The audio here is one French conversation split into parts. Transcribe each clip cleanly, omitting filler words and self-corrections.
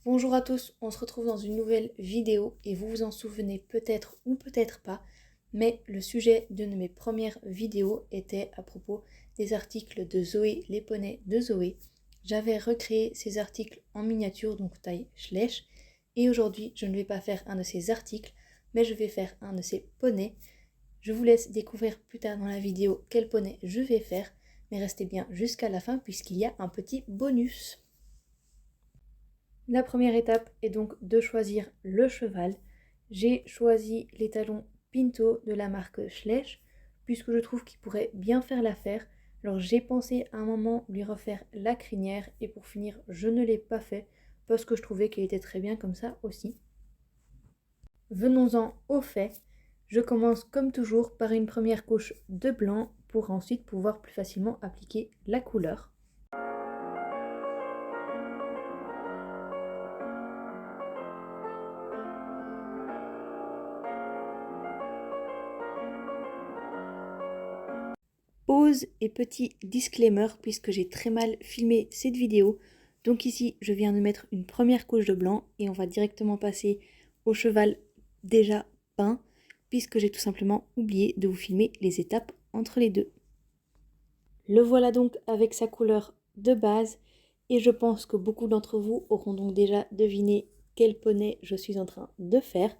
Bonjour à tous, on se retrouve dans une nouvelle vidéo et vous vous en souvenez peut-être ou peut-être pas, mais le sujet d'une de mes premières vidéos était à propos des articles de Zoé, les poneys de Zoé. J'avais recréé ces articles en miniature, donc taille Schleich, et aujourd'hui je ne vais pas faire un de ces articles, mais je vais faire un de ces poneys. Je vous laisse découvrir plus tard dans la vidéo quel poney je vais faire, mais restez bien jusqu'à la fin puisqu'il y a un petit bonus. La première étape est donc de choisir le cheval. J'ai choisi les talons Pinto de la marque Schleich puisque je trouve qu'il pourrait bien faire l'affaire. Alors j'ai pensé à un moment lui refaire la crinière et pour finir je ne l'ai pas fait parce que je trouvais qu'il était très bien comme ça aussi. Venons-en au fait. Je commence comme toujours par une première couche de blanc pour ensuite pouvoir plus facilement appliquer la couleur. Pause et petit disclaimer puisque j'ai très mal filmé cette vidéo. Donc ici, je viens de mettre une première couche de blanc et on va directement passer au cheval déjà peint puisque j'ai tout simplement oublié de vous filmer les étapes entre les deux. Le voilà donc avec sa couleur de base et je pense que beaucoup d'entre vous auront donc déjà deviné quel poney je suis en train de faire.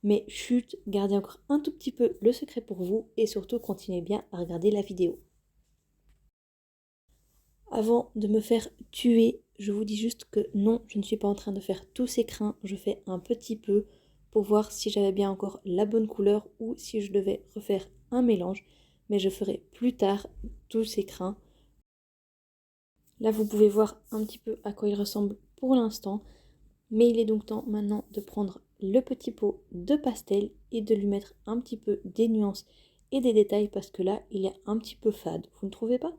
Mais chut, gardez encore un tout petit peu le secret pour vous et surtout continuez bien à regarder la vidéo. Avant de me faire tuer, je vous dis juste que non, je ne suis pas en train de faire tous ces crins. Je fais un petit peu pour voir si j'avais bien encore la bonne couleur ou si je devais refaire un mélange. Mais je ferai plus tard tous ces crins. Là, vous pouvez voir un petit peu à quoi il ressemble pour l'instant. Mais il est donc temps maintenant de prendre le petit pot de pastel et de lui mettre un petit peu des nuances et des détails parce que là, il est un petit peu fade. Vous ne trouvez pas ?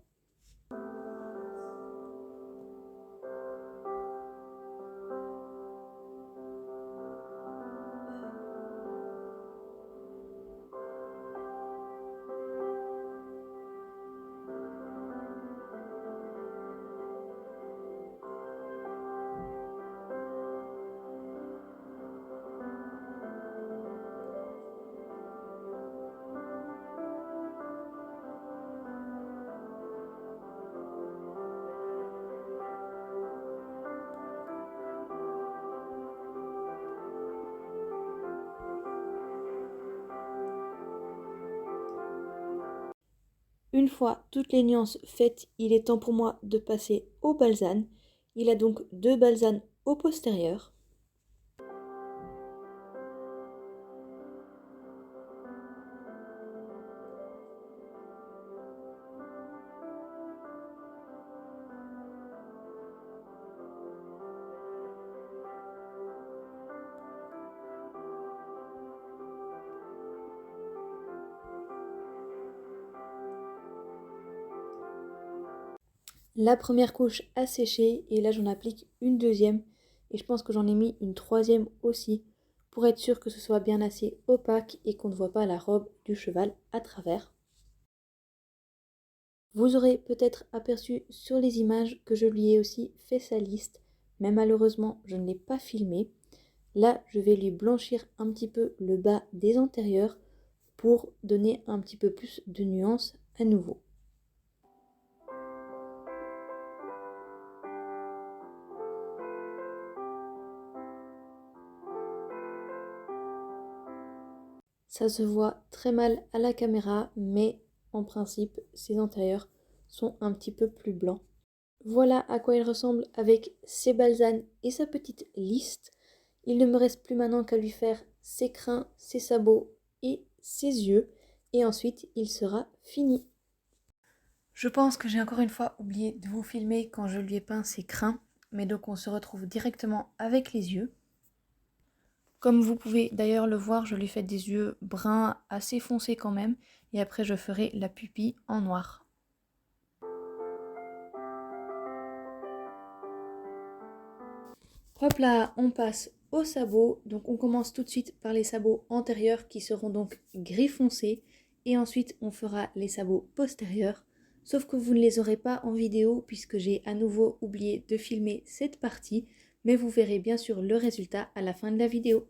Une fois toutes les nuances faites, il est temps pour moi de passer au balzane. Il a donc deux balzanes au postérieur. La première couche a séché et là j'en applique une deuxième et je pense que j'en ai mis une troisième aussi pour être sûr que ce soit bien assez opaque et qu'on ne voit pas la robe du cheval à travers. Vous aurez peut-être aperçu sur les images que je lui ai aussi fait sa liste, mais malheureusement je ne l'ai pas filmé. Là je vais lui blanchir un petit peu le bas des antérieurs pour donner un petit peu plus de nuances à nouveau. Ça se voit très mal à la caméra, mais en principe, ces antérieurs sont un petit peu plus blancs. Voilà à quoi il ressemble avec ses balsanes et sa petite liste. Il ne me reste plus maintenant qu'à lui faire ses crins, ses sabots et ses yeux. Et ensuite, il sera fini. Je pense que j'ai encore une fois oublié de vous filmer quand je lui ai peint ses crins. Mais donc on se retrouve directement avec les yeux. Comme vous pouvez d'ailleurs le voir, je lui fais des yeux bruns assez foncés quand même. Et après je ferai la pupille en noir. Hop là, on passe aux sabots. Donc on commence tout de suite par les sabots antérieurs qui seront donc gris foncé. Et ensuite on fera les sabots postérieurs. Sauf que vous ne les aurez pas en vidéo puisque j'ai à nouveau oublié de filmer cette partie. mais vous verrez bien sûr le résultat à la fin de la vidéo.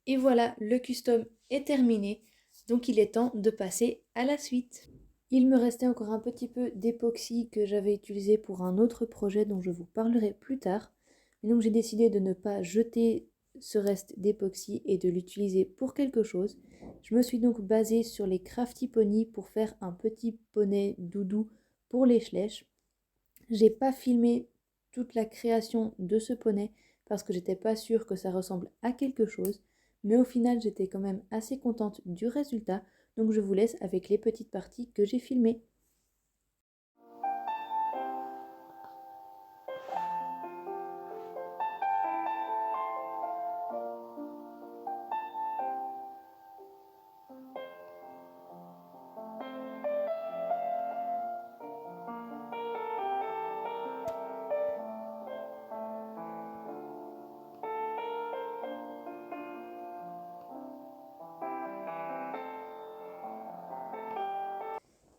Et voilà, le custom est terminé, donc il est temps de passer à la suite. Il me restait encore un petit peu d'époxy que j'avais utilisé pour un autre projet dont je vous parlerai plus tard. Et donc j'ai décidé de ne pas jeter ce reste d'époxy et de l'utiliser pour quelque chose. Je me suis donc basée sur les Crafty Pony pour faire un petit poney doudou pour les Schleich. J'ai pas filmé toute la création de ce poney parce que j'étais pas sûre que ça ressemble à quelque chose, mais au final j'étais quand même assez contente du résultat, donc je vous laisse avec les petites parties que j'ai filmées.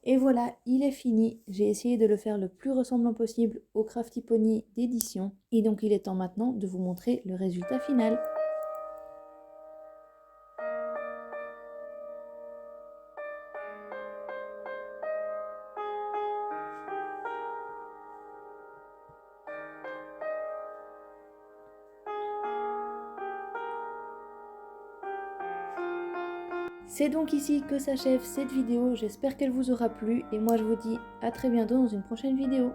Et voilà, il est fini. J'ai essayé de le faire le plus ressemblant possible au Crafty Pony d'édition. Et donc il est temps maintenant de vous montrer le résultat final. C'est donc ici que s'achève cette vidéo. J'espère qu'elle vous aura plu. Et moi je vous dis à très bientôt dans une prochaine vidéo.